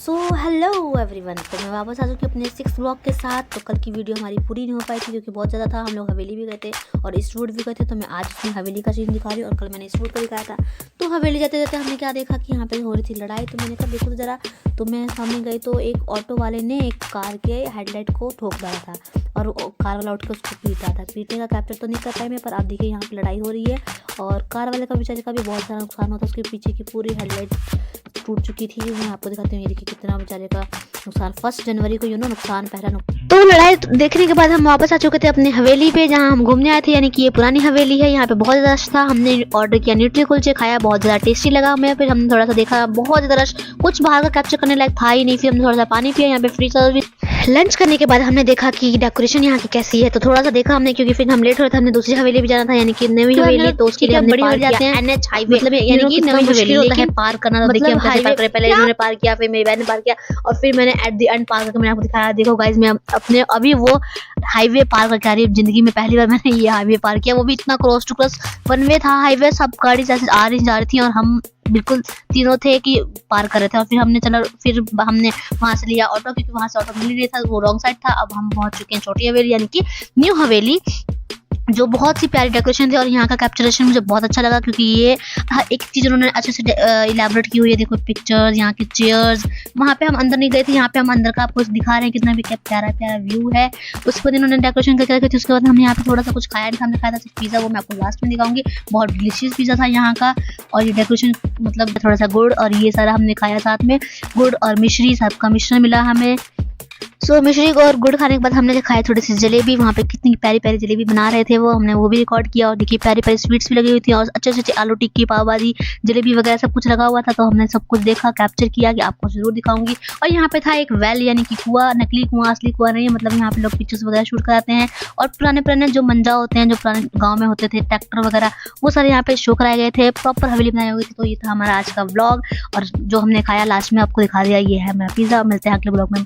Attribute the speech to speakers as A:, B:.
A: So hello everyone, तो मैं वापस आ चुकी हूँ अपने 6 ब्लॉग के साथ। तो कल की वीडियो हमारी पूरी नहीं हो पाई थी क्योंकि बहुत ज़्यादा था। हम लोग हवेली भी गए थे और इस रूट भी गए थे, तो मैं आज उसमें हवेली का सीन दिखा रही हूँ और कल मैंने इस रूट का दिखाया था। तो हवेली जाते जाते हमने क्या देखा कि यहाँ पे हो रही थी लड़ाई, तो मैंने कहा देखो ज़रा। तो मैं सामने गई तो एक ऑटो वाले ने एक कार के हेडलाइट को ठोक डाला था और कार वाला उठ के उसको पीट रहा था। पीटने का कैप्चर तो नहीं कर पाए मैं, पर आप देखिए यहाँ पर लड़ाई हो रही है और कार वाले का बेचारे का भी बहुत सारा नुकसान होता है। उसके पीछे की पूरी हेडलाइट टूट चुकी थी। मैं आपको दिखाती हूँ, ये देखिए कितना बेचारे का नुकसान। 1 जनवरी को नुकसान पहला नुकसान। तो लड़ाई देखने के बाद हम वापस आ चुके थे अपनी हवेली पे, जहाँ हम घूमने आए थे, यानी कि ये पुरानी हवेली है। यहाँ पे बहुत ज़्यादा रश था। हमने ऑर्डर किया न्यूट्री कुलचे, खाया, बहुत ज़्यादा टेस्टी लगा हमें। फिर हमने थोड़ा सा देखा, बहुत ज़्यादा रश, कुछ बाहर का कैप्चर करने लायक था ही नहीं। फिर हमने थोड़ा सा पानी पिया, यहाँ पे फ्री सर्विस। लंच करने के बाद हमने देखा कि डेकोरेशन यहाँ की कैसी है, तो थोड़ा सा देखा हमने, क्योंकि फिर हम लेट हो रहे थे। हमने दूसरी हवेली भी जाना था, यानी कि नई हवेली। तो उसके लिए हम बड़ी हवेली जाते हैं, एनएच हाईवे, मतलब यानी कि नई हवेली होता है पार करना। तो देखिए हम कैसे पार करें, पहले इन्होंने पार किया, फिर मेरी बहन ने पार किया और फिर मैंने एट द एंड पार करके मैंने आपको दिखाया। देखो गाइस, मैं अपने अभी वो हाईवे पार करके आ रही हूँ। जिंदगी में पहली बार मैंने ये हाईवे पार किया, वो भी इतना cross to cross one way था हाईवे। सब गाड़ी जैसे आ रही जा रही थी और हम बिल्कुल तीनों थे कि पार कर रहे थे। और फिर हमने वहां से लिया ऑटो, क्योंकि वहां से ऑटो मिल नहीं था, वो रॉन्ग साइड था। अब हम पहुंच चुके हैं छोटी हवेली, यानी कि न्यू हवेली, जो बहुत सी प्यारी डेकोरेशन थी। और यहाँ का कैप्चरेशन मुझे बहुत अच्छा लगा, क्योंकि ये एक चीज़ उन्होंने अच्छे से इलेबोरेट की हुई है। देखो पिक्चर्स, यहाँ की चेयर्स। वहाँ पे हम अंदर नहीं गए थे, यहाँ पे हम अंदर का आपको दिखा रहे हैं कितना भी प्यारा प्यारा व्यू है। उसके बाद इन्होंने डेकोरेशन करके रखी थी। उसके बाद हमने यहाँ पे थोड़ा सा कुछ खाया, हमने खाया था पिज़्ज़ा, वो मैं आपको लास्ट में दिखाऊंगी। बहुत डिलीशियस पिज़्ज़ा था यहाँ का। और ये डेकोरेशन मतलब थोड़ा सा गुड़ और ये सारा हमने खाया साथ में, गुड़ और मिश्री, सबका मिश्रण मिला हमें। सो मिश्री और गुड़ खाने के बाद हमने खाया थोड़ी सी जलेबी। वहाँ पे कितनी प्यारी प्यारी जलेबी बना रहे थे वो, हमने वो भी रिकॉर्ड किया। और देखिए प्यारी प्यारी स्वीट्स भी लगी हुई थी और अच्छे से आलू टिक्की, पाव भाजी, जलेबी वगैरह सब कुछ लगा हुआ था। तो हमने सब कुछ देखा, कैप्चर किया कि आपको जरूर दिखाऊंगी। और यहाँ पे था एक वेल, यानी कि कुआं, नकली कुआं, असली कुआं नहीं है। मतलब यहाँ पे लोग पिक्चर्स वगैरह शूट कराते हैं। और पुराने पुराने जो मंजा होते हैं, जो पुराने गाँव में होते थे, ट्रैक्टर वगैरह, वो सारे यहाँ पे शो कराए गए थे। प्रॉपर हवेली बनाई हुई थी। तो ये था हमारा आज का व्लॉग और जो हमने खाया लास्ट में आपको दिखा दिया। ये है मेरा पिज़्ज़ा। मिलते हैं अगले ब्लॉग में।